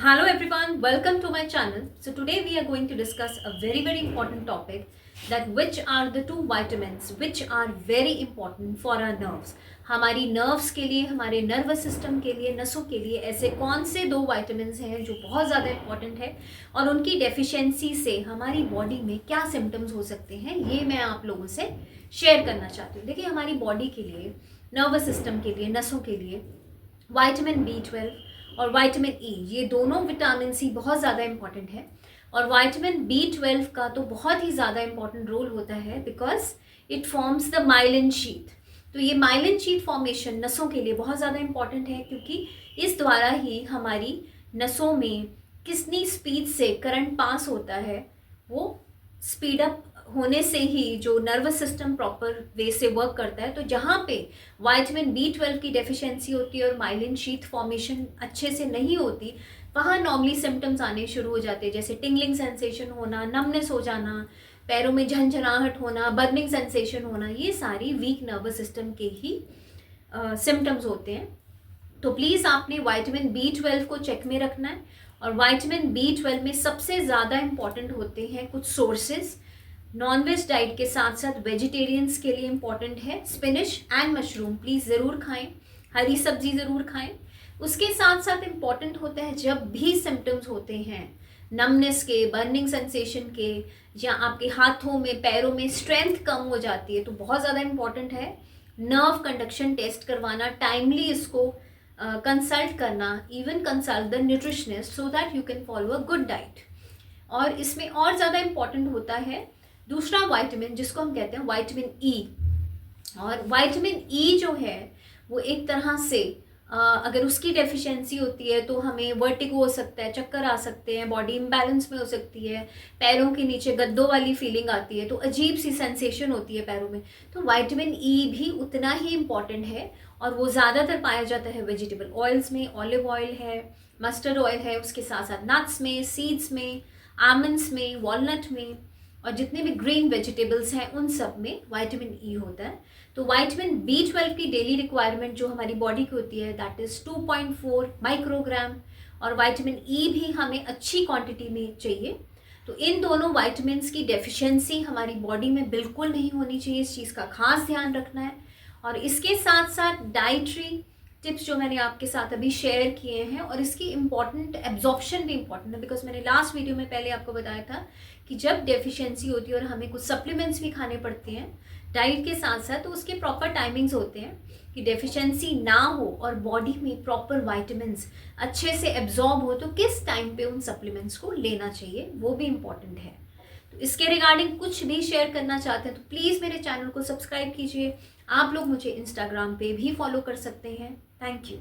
Hello everyone, welcome to my channel. So today we are going to discuss a very important topic, that which are the two vitamins which are very important for our nerves. हमारी nerves के लिए, हमारे nervous system के लिए, नसों के लिए ऐसे कौन से दो विटामिन्स हैं जो बहुत ज़्यादा इंपॉर्टेंट है और उनकी डेफिशिएंसी से हमारी बॉडी में क्या सिम्टम्स हो सकते हैं, ये मैं आप लोगों से शेयर करना चाहती हूँ। देखिए, हमारी बॉडी के लिए, नर्वस सिस्टम के लिए, नसों के लिए विटामिन B12 और विटामिन ई, ये दोनों विटामिन सी बहुत ज़्यादा इंपॉर्टेंट है। और विटामिन B12 का तो बहुत ही ज़्यादा इंपॉर्टेंट रोल होता है because it forms the myelin sheath. तो ये माइलिन शीथ फॉर्मेशन नसों के लिए बहुत ज़्यादा इंपॉर्टेंट है, क्योंकि इस द्वारा ही हमारी नसों में कितनी स्पीड से करंट पास होता है, वो स्पीड अप होने से ही जो नर्वस सिस्टम प्रॉपर वे से वर्क करता है। तो जहाँ पे विटामिन B12 की डेफिशिएंसी होती है और माइलिन शीथ फॉर्मेशन अच्छे से नहीं होती, वहाँ नॉर्मली सिम्टम्स आने शुरू हो जाते हैं, जैसे टिंगलिंग सेंसेशन होना, नमनेस हो जाना, पैरों में झंझनाहट होना, बर्निंग सेंसेशन होना। ये सारी वीक नर्वस सिस्टम के ही सिम्टम्स होते हैं। तो प्लीज़ आपने विटामिन B12 को चेक में रखना है। और विटामिन B12 में सबसे ज़्यादा इंपॉर्टेंट होते हैं कुछ सोर्सेज। नॉनवेज डाइट के साथ साथ वेजिटेरियंस के लिए इम्पॉर्टेंट है स्पिनिश एंड मशरूम, प्लीज़ ज़रूर खाएं, हरी सब्जी ज़रूर खाएं। उसके साथ साथ इम्पॉर्टेंट होता है, जब भी सिम्टम्स होते हैं नमनेस के, बर्निंग सेंसेशन के, या आपके हाथों में पैरों में स्ट्रेंथ कम हो जाती है, तो बहुत ज़्यादा इम्पॉर्टेंट है नर्व कंडक्शन टेस्ट करवाना, टाइमली इसको कंसल्ट करना, even consult the nutritionist so that you can follow a good diet. और इसमें और ज़्यादा इम्पॉर्टेंट होता है दूसरा विटामिन, जिसको हम कहते हैं विटामिन ई। और विटामिन ई जो है वो एक तरह से अगर उसकी डेफिशिएंसी होती है तो हमें वर्टिगो हो सकता है, चक्कर आ सकते हैं, बॉडी इम्बैलेंस में हो सकती है, पैरों के नीचे गद्दों वाली फीलिंग आती है, तो अजीब सी सेंसेशन होती है पैरों में। तो विटामिन ई भी उतना ही इम्पॉर्टेंट है और वो ज़्यादातर पाया जाता है वेजिटेबल ऑयल्स में। ऑलिव ऑयल है, मस्टर्ड ऑयल है, उसके साथ साथ नट्स में, सीड्स में, आमंड्स में, वॉलनट में, और जितने भी ग्रीन वेजिटेबल्स हैं उन सब में विटामिन ई होता है। तो विटामिन B12 की डेली रिक्वायरमेंट जो हमारी बॉडी की होती है दैट इज़ 2.4 माइक्रोग्राम, और विटामिन ई भी हमें अच्छी क्वांटिटी में चाहिए। तो इन दोनों विटामिन्स की डेफिशिएंसी हमारी बॉडी में बिल्कुल नहीं होनी चाहिए, इस चीज़ का खास ध्यान रखना है। और इसके साथ साथ डाइटरी टिप्स जो मैंने आपके साथ अभी शेयर किए हैं, और इसकी इम्पॉर्टेंट एब्जॉर्प्शन भी इम्पॉर्टेंट है, बिकॉज मैंने लास्ट वीडियो में पहले आपको बताया था कि जब डेफिशिएंसी होती है और हमें कुछ सप्लीमेंट्स भी खाने पड़ते हैं डाइट के साथ साथ, तो उसके प्रॉपर टाइमिंग्स होते हैं कि डेफिशिएंसी ना हो और बॉडी में प्रॉपर विटामिन्स अच्छे से एब्जॉर्ब हो, तो किस टाइम पे उन सप्लीमेंट्स को लेना चाहिए वो भी इम्पॉर्टेंट है। तो इसके रिगार्डिंग कुछ भी शेयर करना चाहते हैं तो प्लीज़ मेरे चैनल को सब्सक्राइब कीजिए। आप लोग मुझे इंस्टाग्राम पे भी फॉलो कर सकते हैं। Thank you.